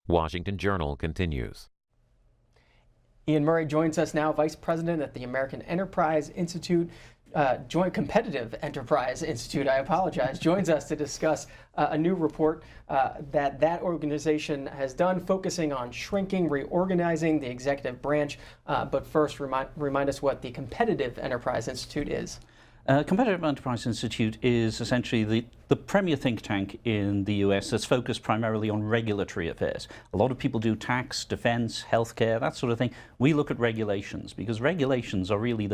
Washington Journal continues. Iain Murray joins us now, Vice President at the American Enterprise Institute, Joint Competitive Enterprise Institute, I apologize, joins us to discuss a new report that organization has done, focusing on shrinking, reorganizing the executive branch. But first, remind us what the Competitive Enterprise Institute is. Competitive Enterprise Institute is essentially the premier think tank in the US that's focused primarily on regulatory affairs. A lot of people do tax, defense, healthcare, that sort of thing. We look at regulations because regulations are really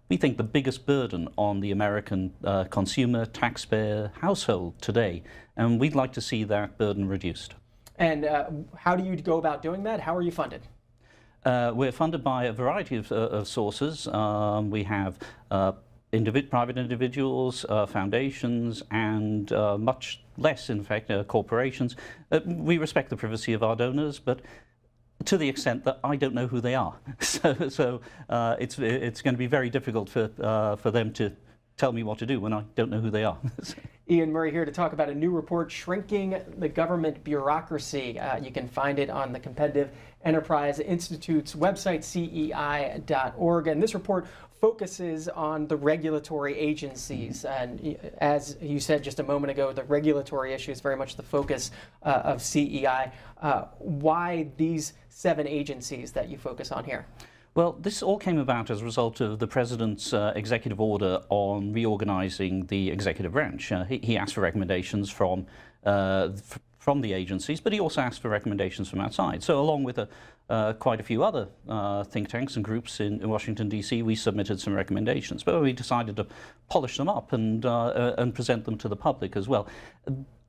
we think the biggest burden on the American consumer, taxpayer, household today. And we'd like to see that burden reduced. And how do you go about doing that? How are you funded? We're funded by a variety of sources. We have private individuals, foundations, and much less, in fact, corporations. We respect the privacy of our donors, but to the extent that I don't know who they are. So it's going to be very difficult for them to tell me what to do when I don't know who they are. Iain Murray here to talk about a new report, Shrinking the Government Bureaucracy. You can find it on the Competitive Enterprise Institute's website, CEI.org. And this report focuses on the regulatory agencies. And as you said just a moment ago, the regulatory issue is very much the focus of CEI. Why these 7 agencies that you focus on here? Well, this all came about as a result of the President's executive order on reorganizing the executive branch. He asked for recommendations from the agencies, but he also asked for recommendations from outside. So along with quite a few other think tanks and groups in Washington, D.C., we submitted some recommendations, but we decided to polish them up and present them to the public as well.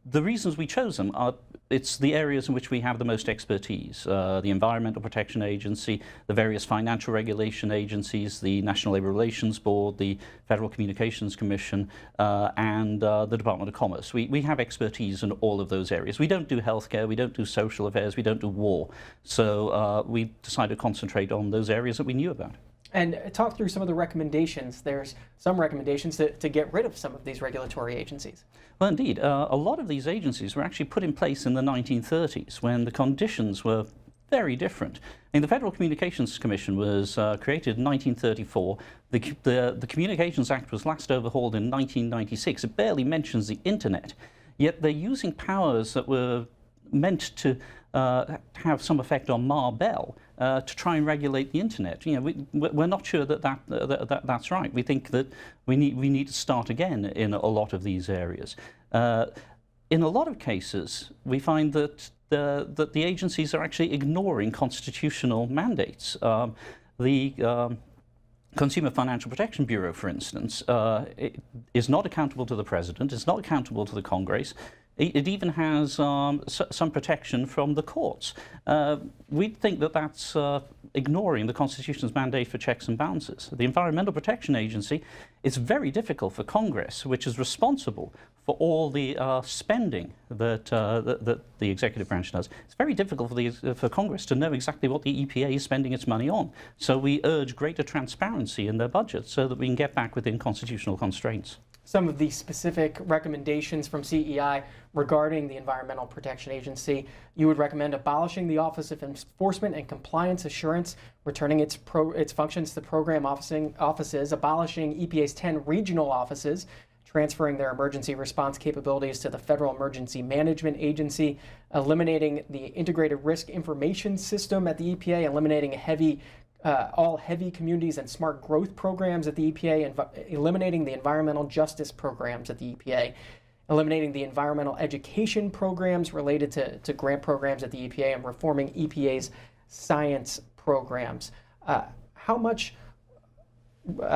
The reasons we chose them are it's the areas in which we have the most expertise. The Environmental Protection Agency, the various financial regulation agencies, the National Labor Relations Board, the Federal Communications Commission, and the Department of Commerce. We have expertise in all of those areas. We don't do healthcare, we don't do social affairs, we don't do war. So we decided to concentrate on those areas that we knew about. And talk through some of the recommendations. There's some recommendations to get rid of some of these regulatory agencies. Well, indeed. A lot of these agencies were actually put in place in the 1930s when the conditions were very different. The Federal Communications Commission was created in 1934. The Communications Act was last overhauled in 1996. It barely mentions the Internet, yet they're using powers that were meant to have some effect on Ma Bell to try and regulate the Internet. We're not sure that's right. We think that we need to start again in a lot of these areas. In a lot of cases, we find that the agencies are actually ignoring constitutional mandates. The Consumer Financial Protection Bureau, for instance, is not accountable to the President, is not accountable to the Congress. It even has some protection from the courts. We think that that's ignoring the Constitution's mandate for checks and balances. The Environmental Protection Agency is very difficult for Congress, which is responsible for all the spending that the executive branch does. It's very difficult for Congress to know exactly what the EPA is spending its money on. So we urge greater transparency in their budget so that we can get back within constitutional constraints. Some of the specific recommendations from CEI regarding the Environmental Protection Agency, you would recommend abolishing the Office of Enforcement and Compliance Assurance, returning its functions to program offices, abolishing EPA's 10 regional offices, transferring their emergency response capabilities to the Federal Emergency Management Agency, eliminating the Integrated Risk Information System at the EPA, eliminating all heavy communities and smart growth programs at the EPA, and eliminating the environmental justice programs at the EPA, eliminating the environmental education programs related to grant programs at the EPA, and reforming EPA's science programs. How much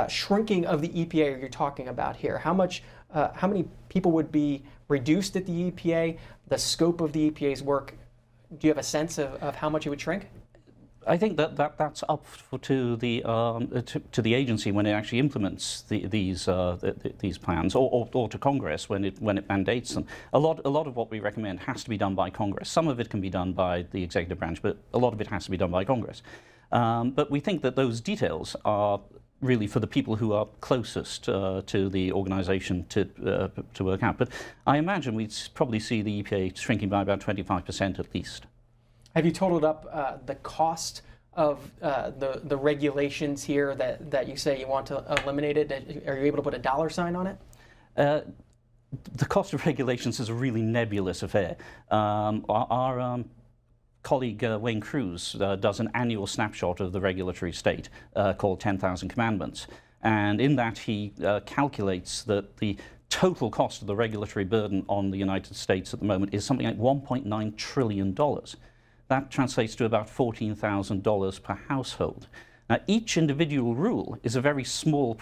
shrinking of the EPA are you talking about here? How many people would be reduced at the EPA? The scope of the EPA's work, do you have a sense of how much it would shrink? I think that's up to the agency when it actually implements these plans, or to Congress when it mandates them. A lot of what we recommend has to be done by Congress. Some of it can be done by the executive branch, but a lot of it has to be done by Congress. But we think that those details are really for the people who are closest to the organization to work out. But I imagine we'd probably see the EPA shrinking by about 25% at least. Have you totaled up the cost of the regulations here that you say you want to eliminate it? Are you able to put a dollar sign on it? The cost of regulations is a really nebulous affair. Our colleague Wayne Cruz does an annual snapshot of the regulatory state called 10,000 Commandments. And in that he calculates that the total cost of the regulatory burden on the United States at the moment is something like $1.9 trillion. That translates to about $14,000 per household. Now, each individual rule is a very small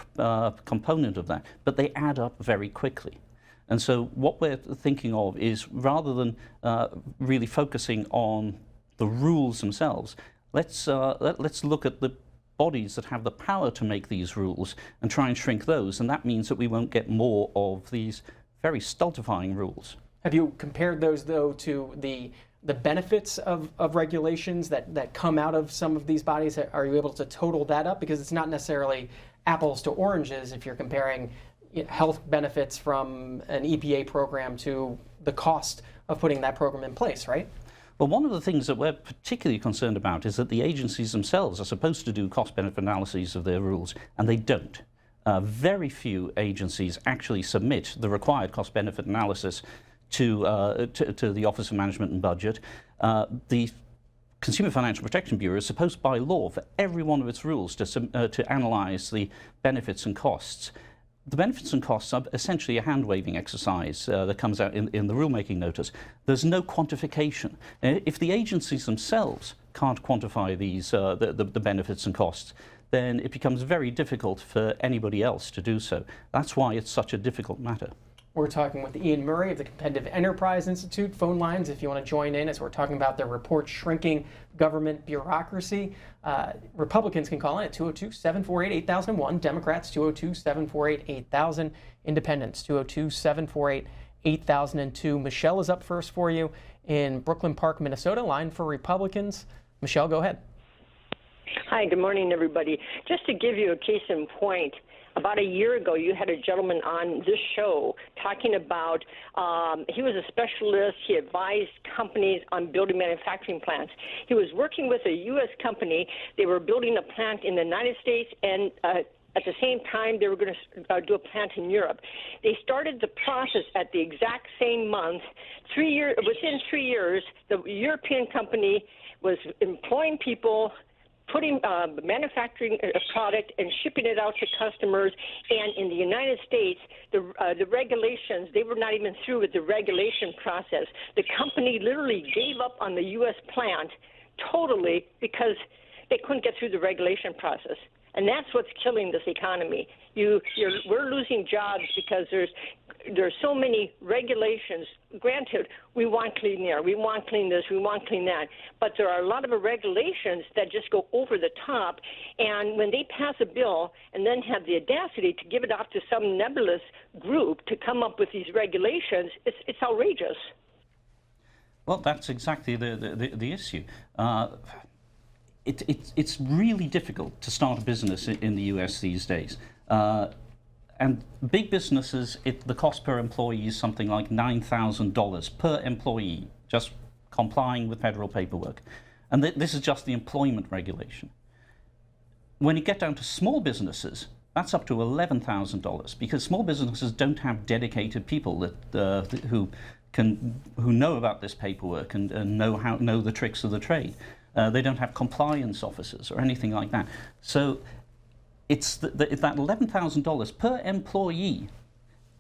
component of that, but they add up very quickly. And so what we're thinking of is, rather than really focusing on the rules themselves, let's look at the bodies that have the power to make these rules and try and shrink those. And that means that we won't get more of these very stultifying rules. Have you compared those, though, to the benefits of regulations that come out of some of these bodies? Are you able to total that up? Because it's not necessarily apples to oranges if you're comparing health benefits from an EPA program to the cost of putting that program in place, right? Well, one of the things that we're particularly concerned about is that the agencies themselves are supposed to do cost-benefit analyses of their rules, and they don't. Very few agencies actually submit the required cost-benefit analysis to the Office of Management and Budget. The Consumer Financial Protection Bureau is supposed by law for every one of its rules to analyze the benefits and costs. The benefits and costs are essentially a hand-waving exercise that comes out in the rulemaking notice. There's no quantification. If the agencies themselves can't quantify these the benefits and costs, then it becomes very difficult for anybody else to do so. That's why it's such a difficult matter. We're talking with Iain Murray of the Competitive Enterprise Institute. Phone lines if you want to join in as we're talking about their report, Shrinking Government Bureaucracy. Republicans can call in at 202-748-8001. Democrats, 202-748-8000. Independents, 202-748-8002. Michelle is up first for you in Brooklyn Park, Minnesota. Line for Republicans. Michelle, go ahead. Hi, good morning, everybody. Just to give you a case in point, about a year ago, you had a gentleman on this show talking about, he was a specialist. He advised companies on building manufacturing plants. He was working with a U.S. company. They were building a plant in the United States, and at the same time, they were going to do a plant in Europe. They started the process at the exact same month. Within 3 years, the European company was employing people, manufacturing a product and shipping it out to customers. And in the United States, the regulations, they were not even through with the regulation process. The company literally gave up on the U.S. plant totally because they couldn't get through the regulation process. And that's what's killing this economy. We're losing jobs because there's so many regulations. Granted, we want clean air, we want clean this, we want clean that, but there are a lot of regulations that just go over the top. And when they pass a bill and then have the audacity to give it off to some nebulous group to come up with these regulations, it's outrageous. Well, that's exactly the issue. It's really difficult to start a business in the US these days. And big businesses, the cost per employee is something like $9,000 per employee, just complying with federal paperwork. And this is just the employment regulation. When you get down to small businesses, that's up to $11,000, because small businesses don't have dedicated people who know about this paperwork and know the tricks of the trade. They don't have compliance officers or anything like that. So it's that $11,000 per employee.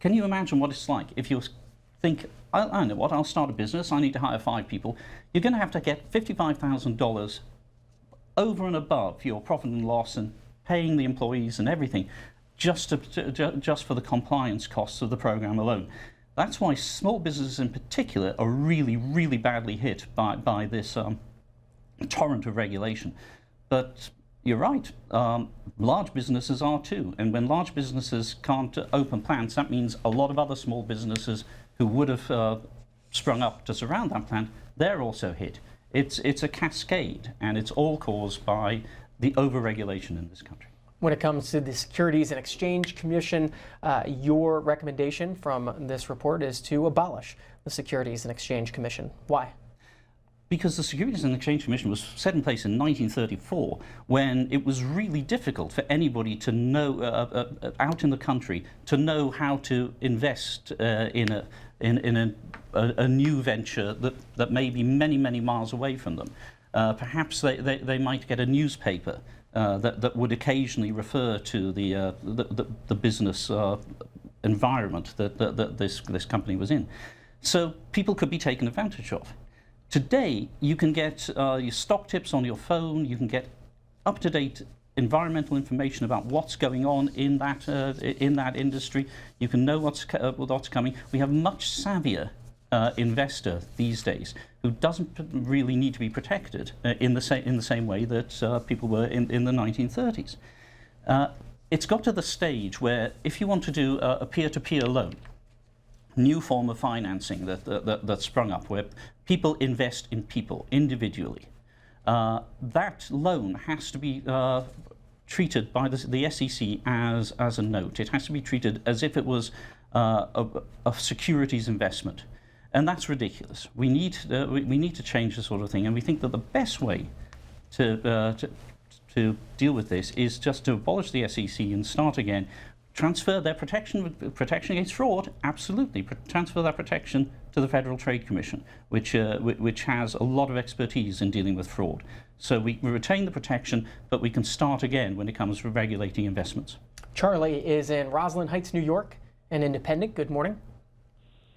Can you imagine what it's like if you think, I know what, I'll start a business, I need to hire 5 people. You're going to have to get $55,000 over and above your profit and loss and paying the employees and everything just for the compliance costs of the program alone. That's why small businesses in particular are really, really badly hit by this torrent of regulation. But you're right, large businesses are too. And when large businesses can't open plants, that means a lot of other small businesses who would have sprung up to surround that plant, they're also hit. It's a cascade, and it's all caused by the overregulation in this country. When it comes to the Securities and Exchange Commission, your recommendation from this report is to abolish the Securities and Exchange Commission. Why? Because the Securities and Exchange Commission was set in place in 1934, when it was really difficult for anybody to know, out in the country, to know how to invest in a new venture that may be many, many miles away from them. Perhaps they might get a newspaper that would occasionally refer to the business environment that this company was in. So people could be taken advantage of. Today, you can get your stock tips on your phone. You can get up-to-date environmental information about what's going on in that industry. You can know what's coming. We have a much savvier investor these days who doesn't really need to be protected in the same way that people were in the 1930s. It's got to the stage where if you want to do a peer-to-peer loan, new form of financing that sprung up where people invest in people individually. That loan has to be treated by the SEC as a note. It has to be treated as if it was a securities investment. And that's ridiculous. We need to change this sort of thing, and we think that the best way to deal with this is just to abolish the SEC and start again. Transfer their protection against fraud, absolutely. Transfer that protection to the Federal Trade Commission, which has a lot of expertise in dealing with fraud. So we retain the protection, but we can start again when it comes to regulating investments. Charlie is in Roslyn Heights, New York, an independent. Good morning.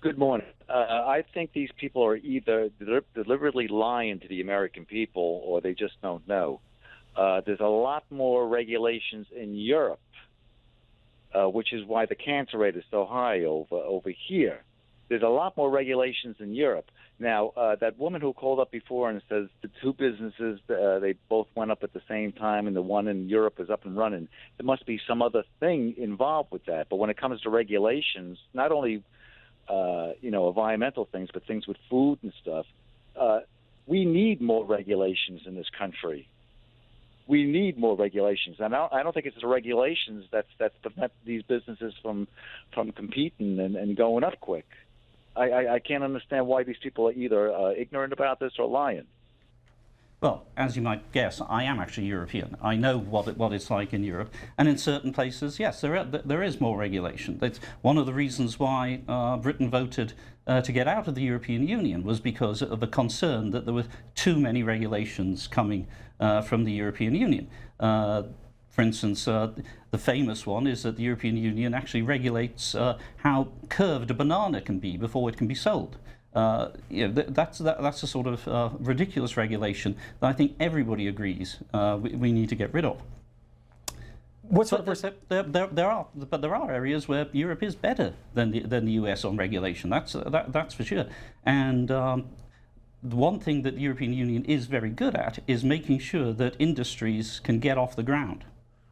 Good morning. I think these people are either deliberately lying to the American people or they just don't know. There's a lot more regulations in Europe, which is why the cancer rate is so high over here. There's a lot more regulations in Europe. Now, that woman who called up before and says the two businesses, they both went up at the same time and the one in Europe is up and running, there must be some other thing involved with that. But when it comes to regulations, not only environmental things, but things with food and stuff, we need more regulations in this country. We need more regulations, and I don't think it's the regulations that's prevent these businesses from competing and going up quick. I can't understand why these people are either ignorant about this or lying. Well, as you might guess, I am actually European. I know what it's like in Europe, and in certain places, yes, there is more regulation. That's one of the reasons why Britain voted to get out of the European Union, was because of a concern that there were too many regulations coming from the European Union. For instance, the famous one is that the European Union actually regulates how curved a banana can be before it can be sold. That's a sort of ridiculous regulation that I think everybody agrees we need to get rid of. There are areas where Europe is better than the US on regulation. That's for sure. And the one thing that the European Union is very good at is making sure that industries can get off the ground.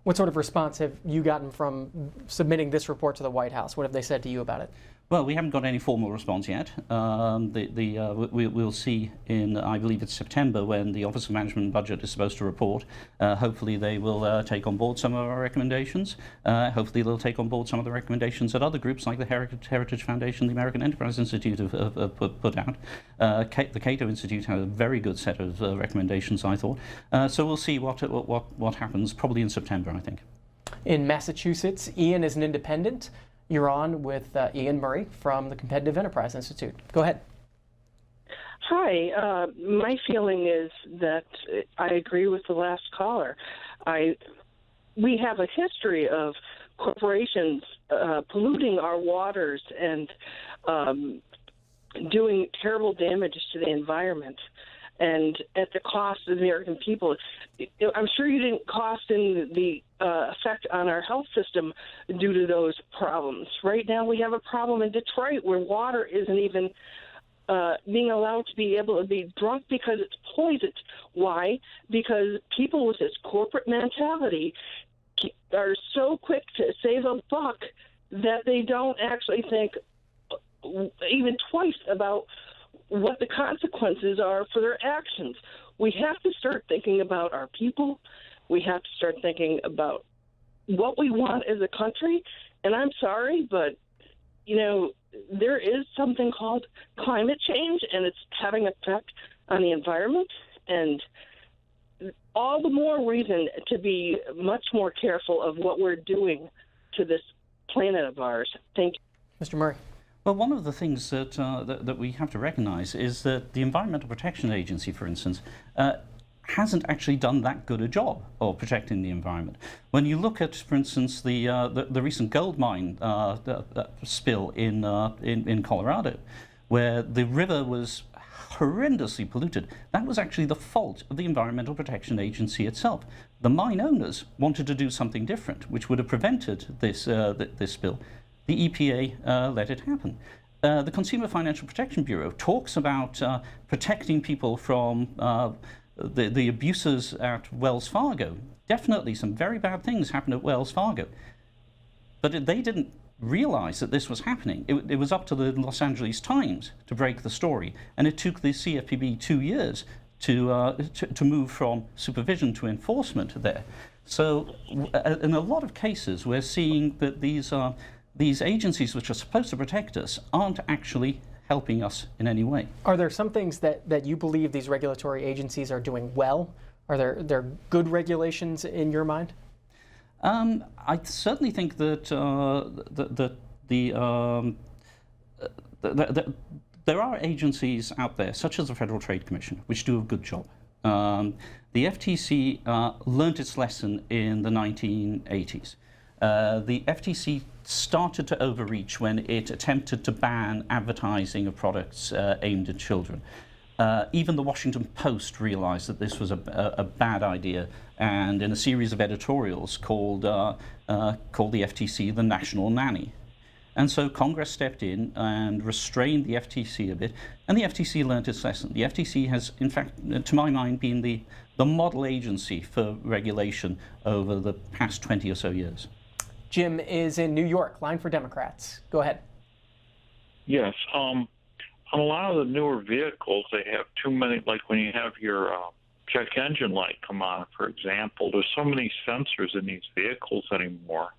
What sort of response have you gotten from submitting this report to the White House? What have they said to you about it? Well, we haven't got any formal response yet. We'll see in, I believe it's September, when the Office of Management and Budget is supposed to report. Hopefully they will take on board some of our recommendations. Hopefully they'll take on board some of the recommendations that other groups like the Heritage Foundation, the American Enterprise Institute have put out. The Cato Institute had a very good set of recommendations, I thought. So we'll see what happens, probably in September, I think. In Massachusetts, Iain is an independent. You're on with Iain Murray from the Competitive Enterprise Institute. Go ahead. Hi. My feeling is that I agree with the last caller. We have a history of corporations polluting our waters and doing terrible damage to the environment, and at the cost of the American people. I'm sure you didn't cost in the effect on our health system due to those problems. Right now we have a problem in Detroit where water isn't even being allowed to be able to be drunk because it's poisoned. Why? Because people with this corporate mentality are so quick to save a buck that they don't actually think even twice about what the consequences are for their actions. We have to start thinking about our people. We have to start thinking about what we want as a country. And I'm sorry, but there is something called climate change, and it's having an effect on the environment, and all the more reason to be much more careful of what we're doing to this planet of ours. Thank you. Mr. Murray. Well, one of the things that we have to recognize is that the Environmental Protection Agency, for instance, hasn't actually done that good a job of protecting the environment. When you look at, for instance, the recent gold mine spill in Colorado, where the river was horrendously polluted, that was actually the fault of the Environmental Protection Agency itself. The mine owners wanted to do something different, which would have prevented this spill. The EPA let it happen. The Consumer Financial Protection Bureau talks about protecting people from the abuses at Wells Fargo. Definitely some very bad things happened at Wells Fargo. But they didn't realize that this was happening. It was up to the Los Angeles Times to break the story, and it took the CFPB 2 years to move from supervision to enforcement there. So in a lot of cases, we're seeing that these agencies which are supposed to protect us aren't actually helping us in any way. Are there some things that you believe these regulatory agencies are doing well? Are there good regulations in your mind? I certainly think that there are agencies out there, such as the Federal Trade Commission, which do a good job. The FTC learned its lesson in the 1980s. The FTC started to overreach when it attempted to ban advertising of products aimed at children. Even the Washington Post realized that this was a bad idea, and in a series of editorials called the FTC the National Nanny. And so Congress stepped in and restrained the FTC a bit, and the FTC learned its lesson. The FTC has, in fact, to my mind, been the model agency for regulation over the past 20 or so years. Jim is in New York, line for Democrats. Go ahead. Yes. On a lot of the newer vehicles, they have too many, like when you have your check engine light come on, for example, there's so many sensors in these vehicles anymore.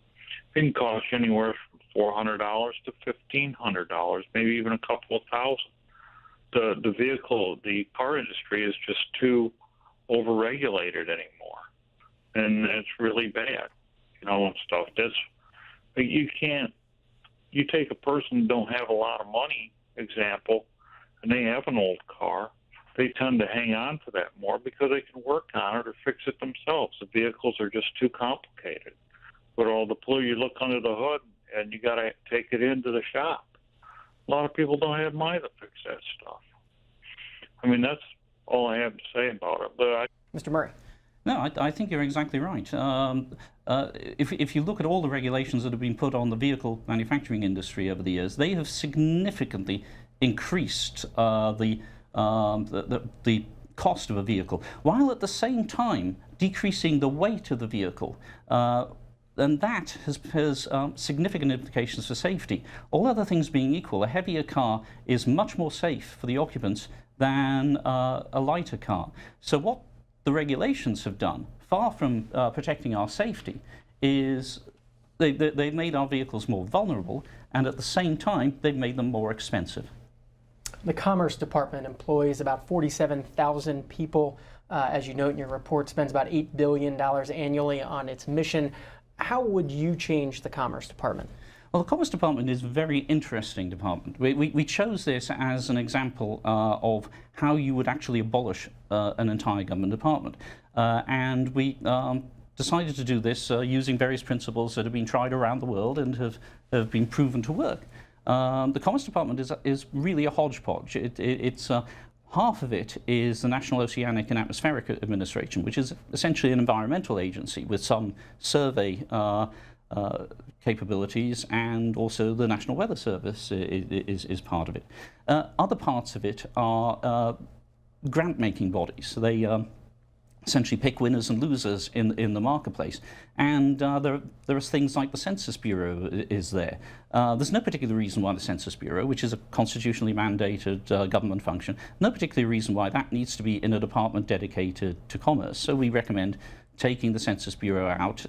It can cost you anywhere from $400 to $1,500, maybe even a couple of thousand. The car industry is just too overregulated anymore, and it's really bad, and stuff. You take a person who don't have a lot of money, example, and they have an old car, they tend to hang on to that more because they can work on it or fix it themselves. The vehicles are just too complicated. But all the you look under the hood and you got to take it into the shop. A lot of people don't have money to fix that stuff. I mean, that's all I have to say about it. But Mr. Murray. No, I think you're exactly right. If you look at all the regulations that have been put on the vehicle manufacturing industry over the years, they have significantly increased the cost of a vehicle, while at the same time decreasing the weight of the vehicle. And that has significant implications for safety. All other things being equal, a heavier car is much more safe for the occupants than a lighter car. So what the regulations have done, far from protecting our safety, is they've made our vehicles more vulnerable, and at the same time, they've made them more expensive. The Commerce Department employs about 47,000 people. As you note in your report, spends about $8 billion annually on its mission. How would you change the Commerce Department? Well, the Commerce Department is a very interesting department. We chose this as an example of how you would actually abolish an entire government department. And we decided to do this using various principles that have been tried around the world and have been proven to work. The Commerce Department is really a hodgepodge. It's half of it is the National Oceanic and Atmospheric Administration, which is essentially an environmental agency with some survey capabilities, and also the National Weather Service is part of it. Other parts of it are grant-making bodies. So they essentially pick winners and losers in the marketplace. And there are things like the Census Bureau is there. There's no particular reason why the Census Bureau, which is a constitutionally mandated government function, no particular reason why that needs to be in a department dedicated to commerce. So we recommend taking the Census Bureau out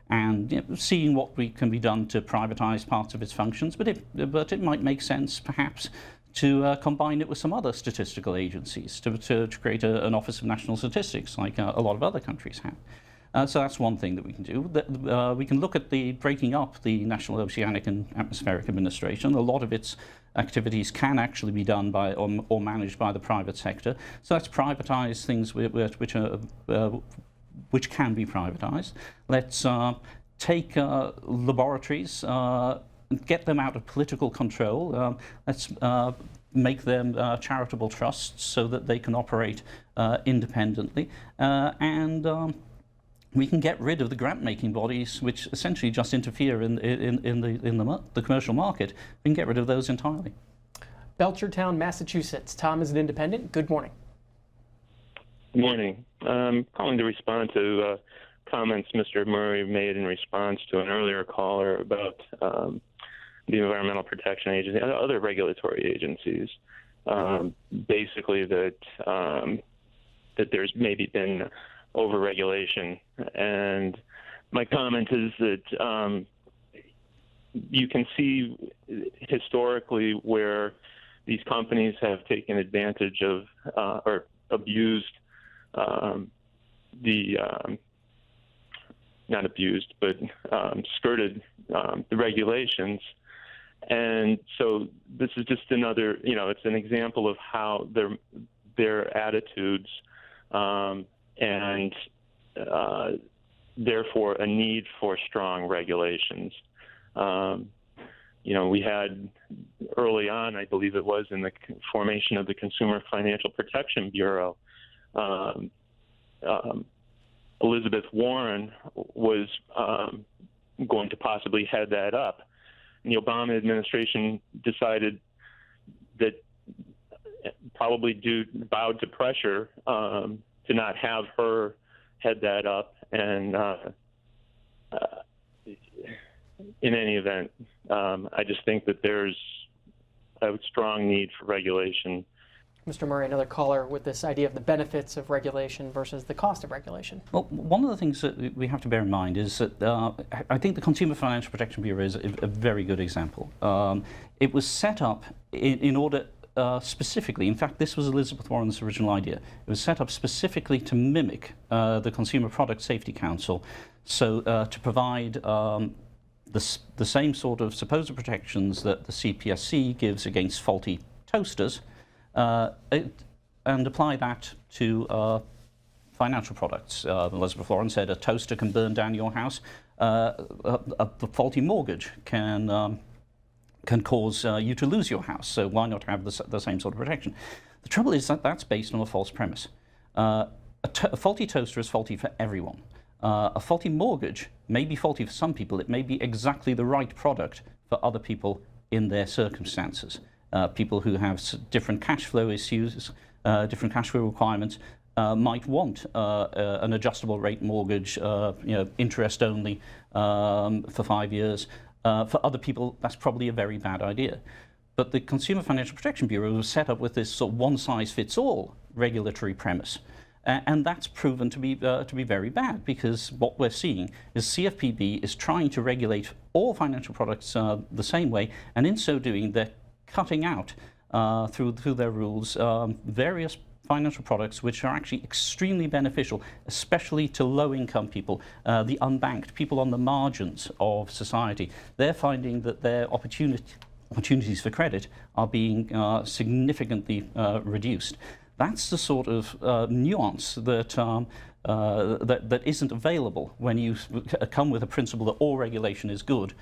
and seeing what can be done to privatize parts of its functions, but it might make sense perhaps to combine it with some other statistical agencies to create an Office of National Statistics like a lot of other countries have. So that's one thing that we can do. We can look at the breaking up the National Oceanic and Atmospheric Administration. A lot of its activities can actually be done by or managed by the private sector. So let's privatize things which can be privatized. Let's take laboratories, get them out of political control. Let's make them charitable trusts so that they can operate independently. We can get rid of the grant-making bodies, which essentially just interfere in the commercial market. We can get rid of those entirely. Belchertown, Massachusetts. Tom is an independent. Good morning. Good morning. I'm calling to respond to comments Mr. Murray made in response to an earlier caller about the Environmental Protection Agency and other regulatory agencies. Basically, that there's maybe been overregulation, and my comment is that you can see historically where these companies have taken advantage of or abused not abused, but skirted the regulations. And so this is just another, it's an example of how their attitudes and therefore a need for strong regulations. We had early on, I believe it was in the formation of the Consumer Financial Protection Bureau, Elizabeth Warren was going to possibly head that up. And the Obama administration decided that probably bowed to pressure to not have her head that up. And in any event, I just think that there's a strong need for regulation. Mr. Murray, another caller with this idea of the benefits of regulation versus the cost of regulation. Well, one of the things that we have to bear in mind is that I think the Consumer Financial Protection Bureau is a very good example. It was set up in order specifically, in fact, this was Elizabeth Warren's original idea. It was set up specifically to mimic the Consumer Product Safety Council, so to provide the same sort of supposed protections that the CPSC gives against faulty toasters, and apply that to financial products. Elizabeth Warren said a toaster can burn down your house. A faulty mortgage can cause you to lose your house. So why not have the same sort of protection? The trouble is that that's based on a false premise. A faulty toaster is faulty for everyone. A faulty mortgage may be faulty for some people. It may be exactly the right product for other people in their circumstances. People who have different cash flow issues, different cash flow requirements, might want an adjustable rate mortgage, interest only for 5 years. For other people, that's probably a very bad idea. But the Consumer Financial Protection Bureau was set up with this sort of one-size-fits-all regulatory premise. And that's proven to be very bad, because what we're seeing is CFPB is trying to regulate all financial products the same way, and in so doing, they're cutting out through their rules various financial products which are actually extremely beneficial, especially to low-income people, the unbanked, people on the margins of society. They're finding that their opportunities for credit are being significantly reduced. That's the sort of nuance that that isn't available when you come with a principle that all regulation is good.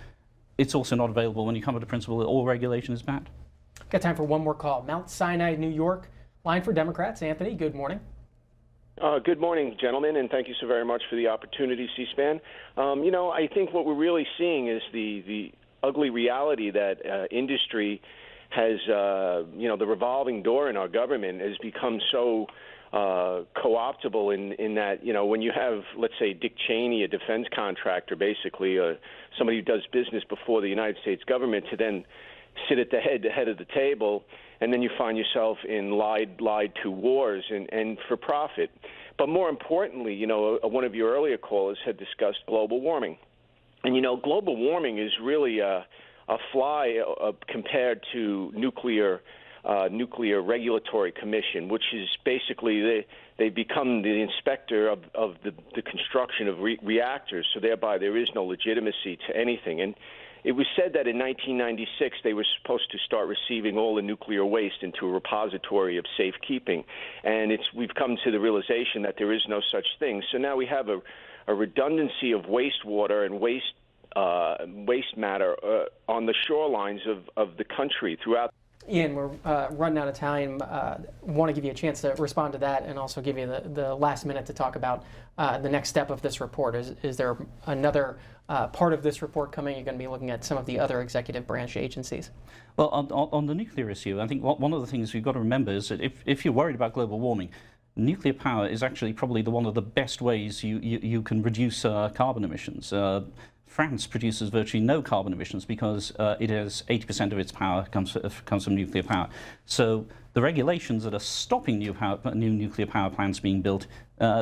It's also not available when you come with a principle that all regulation is bad. Got time for one more call. Mount Sinai, New York. Line for Democrats. Anthony, good morning. Good morning, gentlemen, and thank you so very much for the opportunity, C-SPAN. I think what we're really seeing is the ugly reality that industry has, the revolving door in our government has become so co-optable in that, when you have, let's say, Dick Cheney, a defense contractor, basically, somebody who does business before the United States government, to then sit at the head of the table, and then you find yourself in lied to wars and for profit. But more importantly, one of your earlier callers had discussed global warming. And, global warming is really a fly compared to nuclear regulatory commission, which is basically they become the inspector of the construction of reactors, so thereby there is no legitimacy to anything. And it was said that in 1996 they were supposed to start receiving all the nuclear waste into a repository of safekeeping, and we've come to the realization that there is no such thing. So now we have a redundancy of wastewater and waste matter on the shorelines of the country throughout. Iain, we're running out of time. Want to give you a chance to respond to that and also give you the last minute to talk about the next step of this report. Is there another part of this report coming? You're going to be looking at some of the other executive branch agencies. Well, on the nuclear issue, I think one of the things you've got to remember is that if you're worried about global warming, nuclear power is actually probably one of the best ways you can reduce carbon emissions. France produces virtually no carbon emissions because it has 80% of its power comes from nuclear power. So the regulations that are stopping new nuclear power plants being built,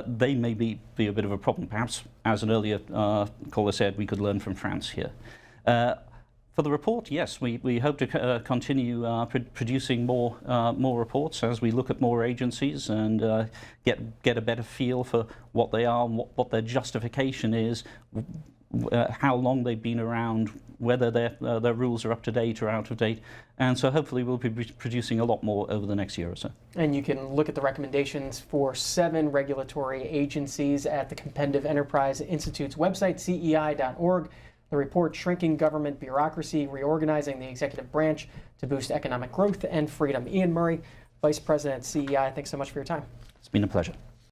they may be a bit of a problem. Perhaps, as an earlier caller said, we could learn from France here. For the report, yes, we hope to continue producing more reports as we look at more agencies and get a better feel for what they are, and what their justification is, how long they've been around, whether their rules are up to date or out of date. And so hopefully we'll be producing a lot more over the next year or so. And you can look at the recommendations for 7 regulatory agencies at the Competitive Enterprise Institute's website, CEI.org. The report, Shrinking Government Bureaucracy, Reorganizing the Executive Branch to Boost Economic Growth and Freedom. Iain Murray, Vice President at CEI, thanks so much for your time. It's been a pleasure.